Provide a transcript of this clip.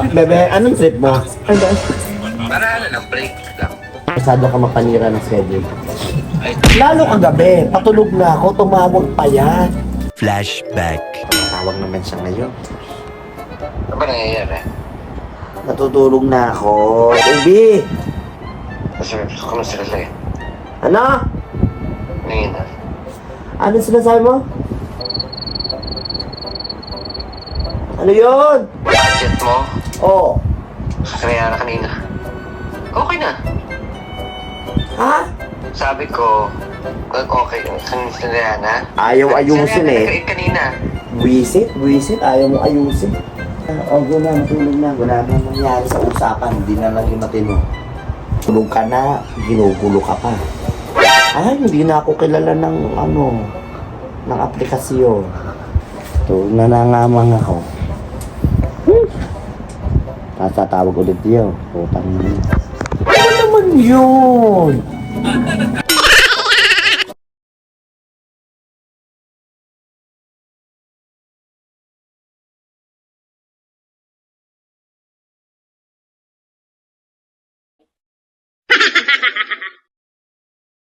Bebe, anong trip mo? Ano? Para ano lang, break lang. Masyado ka mapanira ng schedule. Ay, Lalo kagabi, patulog na ako, tumawag pa yan. Flashback. Tumatawag naman siya ngayon. ano ba nangyayari? Natutulog na ako. Ubi! Kasi kamusta ka sa'yo? Ano? Ngayon na. Ano sinasabi mo? Ano yun? Budget mo? Oh. Kaya na kanina. Okay na. Ha? Sabi ko, okay. Kanina na. Ayaw ayusin eh. Kanina. Wisit. Ayaw mo ayusin. Ogo na, matulog na. Wala na nangyari sa usapan. Hindi na naging matino. Tulog ka na, ginugulo ka pa. Ay, hindi na ako kilala ng ng aplikasyon. Tulog na nangamang ako. Tatawag ulit yun. Putang yun. Ano naman yun?